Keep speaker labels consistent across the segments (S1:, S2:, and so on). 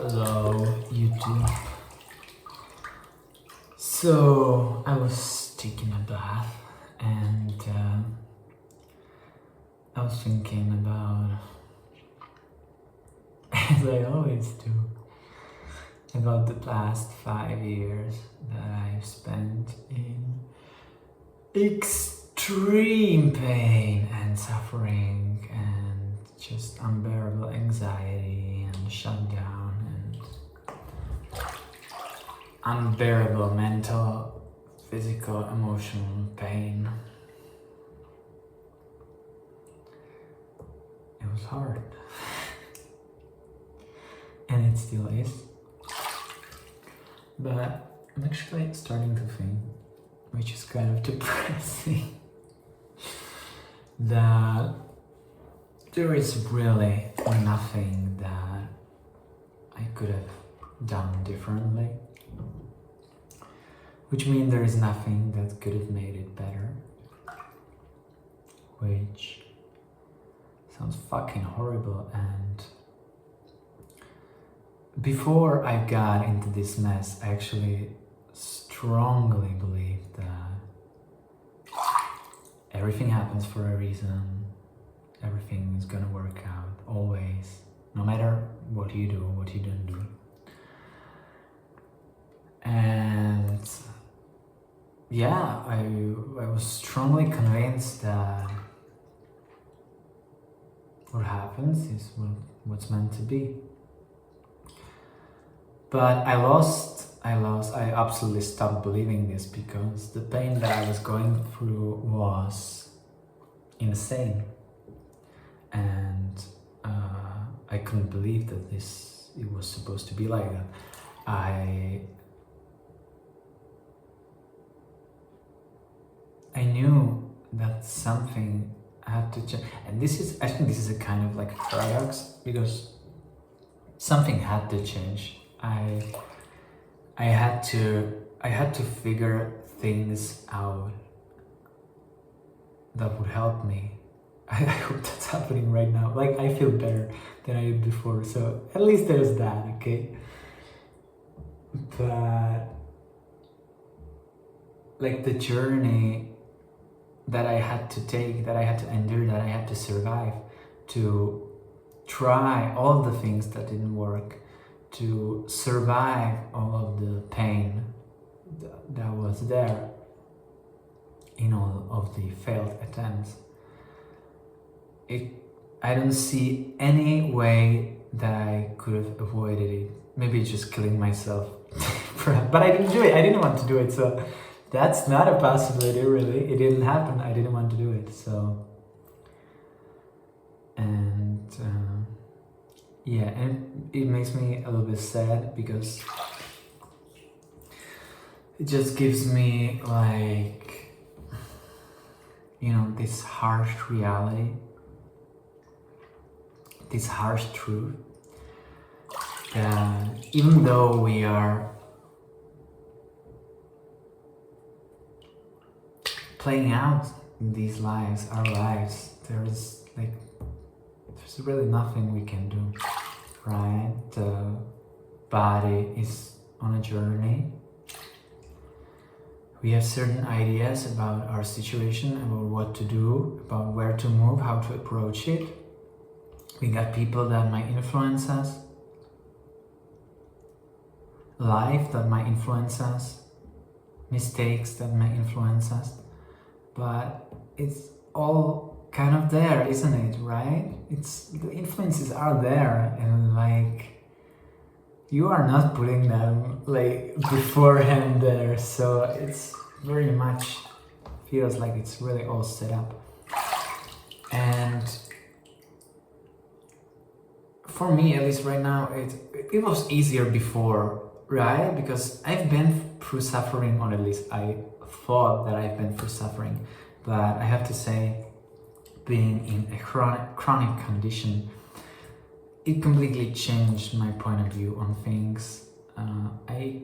S1: Hello, YouTube. So I was taking a bath and I was thinking about, as I always do, about the past 5 years that I've spent in extreme pain and suffering and just unbearable anxiety and shutdown and unbearable mental, physical, emotional pain. It was hard. And it still is. But I'm actually starting to think, which is kind of depressing, that there is really nothing that I could have done differently. Which means there is nothing that could have made it better. Which sounds fucking horrible. And before I got into this mess, I actually strongly believed that everything happens for a reason. Everything is gonna work out, always. No matter what you do or what you don't do. And yeah, I was strongly convinced that what happens is what's meant to be. But I absolutely stopped believing this because the pain that I was going through was insane. And I couldn't believe that it was supposed to be like that. I knew that something had to change, and I think this is a kind of like a paradox, because something had to change. I had to figure things out that would help me. I hope that's happening right now. Like, I feel better than I did before, so at least there's that, okay? But like the journey that I had to take, that I had to endure, that I had to survive, to try all the things that didn't work, to survive all of the pain that was there in all of the failed attempts. I don't see any way that I could have avoided it. Maybe just killing myself. But I didn't do it. I didn't want to do it, so that's not a possibility, really. It didn't happen. I didn't want to do it, so. And yeah, and it makes me a little bit sad because it just gives me, like, this harsh reality, this harsh truth, that even though we are playing out these lives, our lives, there's really nothing we can do, right? The body is on a journey. We have certain ideas about our situation, about what to do, about where to move, how to approach it. We got people that might influence us, life that might influence us, mistakes that might influence us. But it's all kind of there, isn't it, right? The influences are there, and like, you are not putting them like beforehand there, so it's very much feels like it's really all set up. And for me, at least right now, it was easier before, right? Because I've been through suffering, or at least I thought that I've been through suffering. But I have to say, being in a chronic condition, it completely changed my point of view on things. I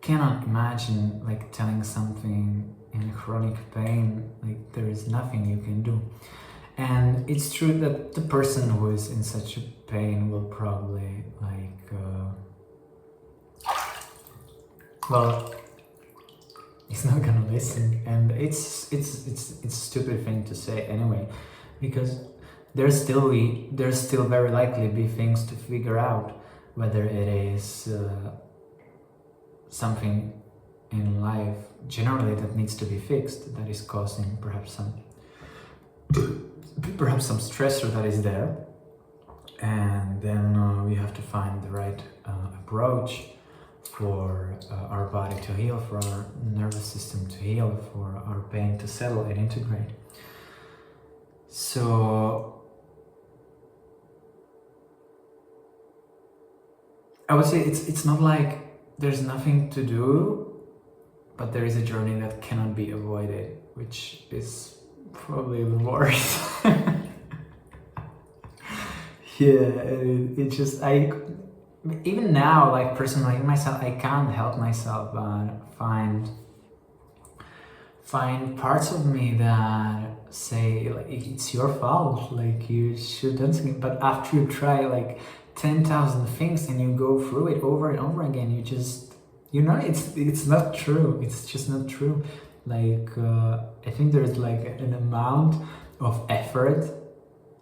S1: cannot imagine like telling something in chronic pain, like there is nothing you can do. And it's true that the person who is in such a pain will probably well, he's not gonna listen, and it's a stupid thing to say anyway, because there's still very likely be things to figure out, whether it is something in life generally that needs to be fixed, that is causing perhaps some stressor that is there, and then we have to find the right approach for our body to heal, for our nervous system to heal, for our pain to settle and integrate. So I would say it's not like there's nothing to do, but there is a journey that cannot be avoided, which is probably the worst. It just, even now, like personally myself, I can't help myself but find parts of me that say like it's your fault, like you should done something. But after you try like 10,000 things and you go through it over and over again, you just, it's not true. It's just not true. Like I think there's like an amount of effort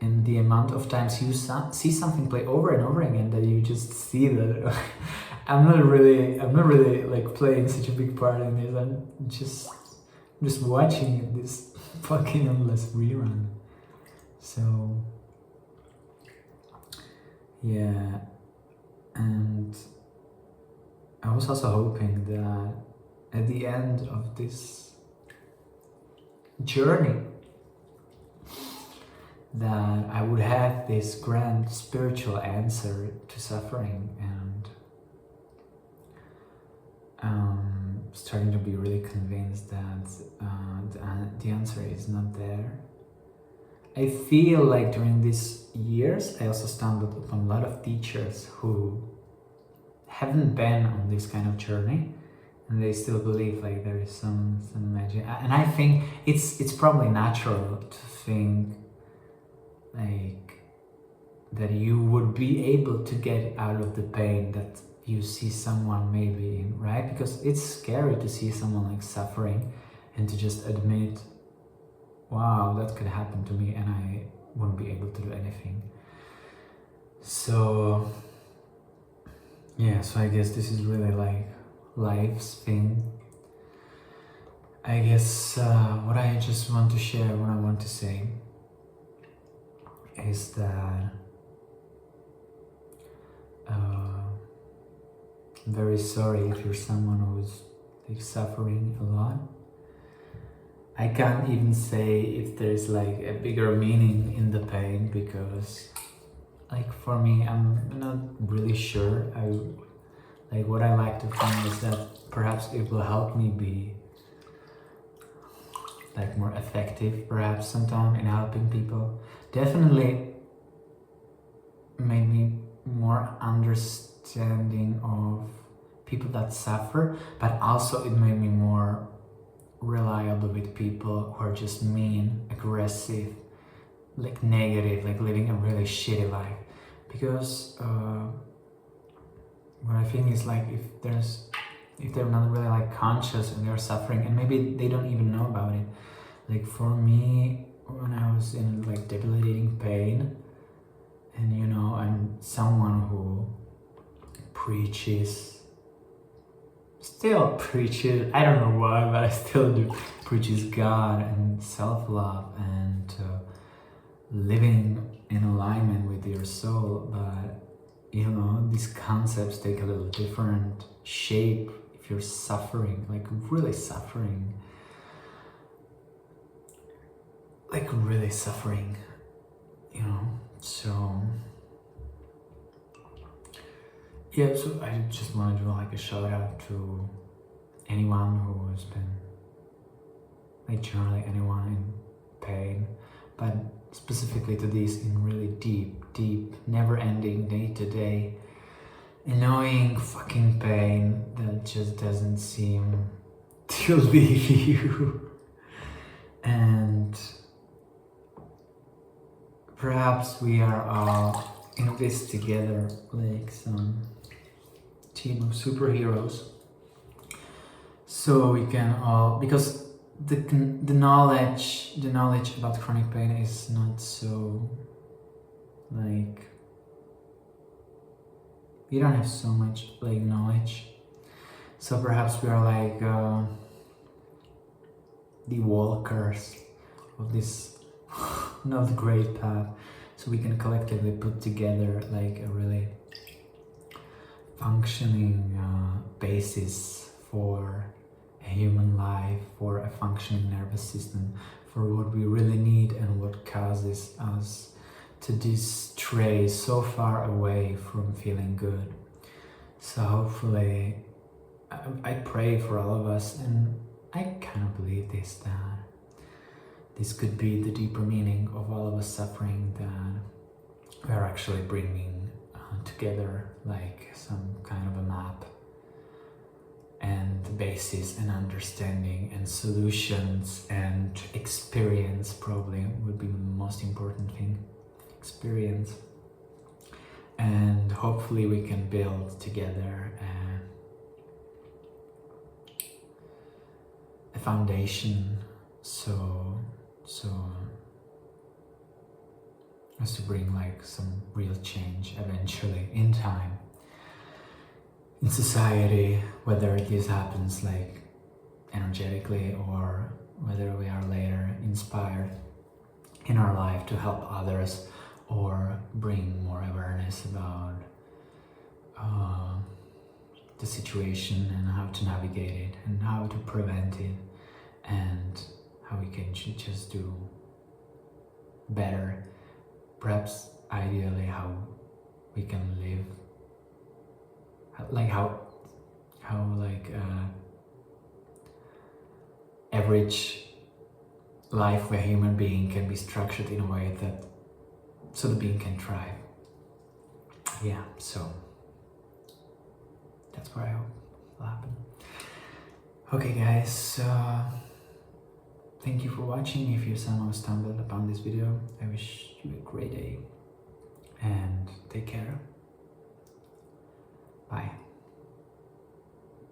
S1: and the amount of times you see something play over and over again that you just see that I'm not really like playing such a big part in this. I'm just watching this fucking endless rerun. So yeah, and I was also hoping that at the end of this journey that I would have this grand spiritual answer to suffering, and starting to be really convinced that the answer is not there. I feel like during these years I also stumbled upon a lot of teachers who haven't been on this kind of journey, and they still believe like there is some magic. And I think it's probably natural to think like that you would be able to get out of the pain that you see someone maybe in, right? Because it's scary to see someone like suffering and to just admit, wow, that could happen to me and I wouldn't be able to do anything. So yeah, so I guess this is really like life's thing. I guess what I just want to share, what I want to say is that I'm very sorry if you're someone who's like suffering a lot. I can't even say if there's like a bigger meaning in the pain, because like for me, I'm not really sure. What I like to think is that perhaps it will help me be like more effective perhaps sometime in helping people. Definitely made me more understanding of people that suffer, but also it made me more reliable with people who are just mean, aggressive, like negative, like living a really shitty life. Because what I think is like if they're not really like conscious and they're suffering, and maybe they don't even know about it. Like for me, when I was in like debilitating pain, and you know, I'm someone who still preaches, I don't know why, but I still do, preaches God and self-love and living in alignment with your soul. But you know, these concepts take a little different shape if you're suffering, like really suffering, you know. So yeah, so I just want to do like a shout out to anyone who has been, like generally anyone in pain, but specifically to these in really deep, never-ending, day-to-day, annoying fucking pain that just doesn't seem to leave you. And perhaps we are all in this together, like some team of superheroes. So we can all, because the knowledge about chronic pain is not so, like, we don't have so much like knowledge. So perhaps we are like the walkers of this not great path. So we can collectively put together like a really functioning basis for a human life, for a functioning nervous system, for what we really need and what causes us to stray so far away from feeling good. So hopefully, I pray for all of us, and I kind of believe this, that this could be the deeper meaning of all of us suffering, that we are actually bringing together like some kind of a map and the basis and understanding and solutions and experience probably would be the most important thing. Experience. And hopefully we can build together a foundation so as to bring like some real change eventually in time in society, whether this happens like energetically or whether we are later inspired in our life to help others or bring more awareness about the situation and how to navigate it and how to prevent it and how we can just do better, perhaps ideally how we can live, like how like average life where a human being can be structured in a way that so the being can thrive. Yeah, so that's what I hope will happen. Okay guys, thank you for watching. If you somehow stumbled upon this video, I wish you a great day and take care. Bye.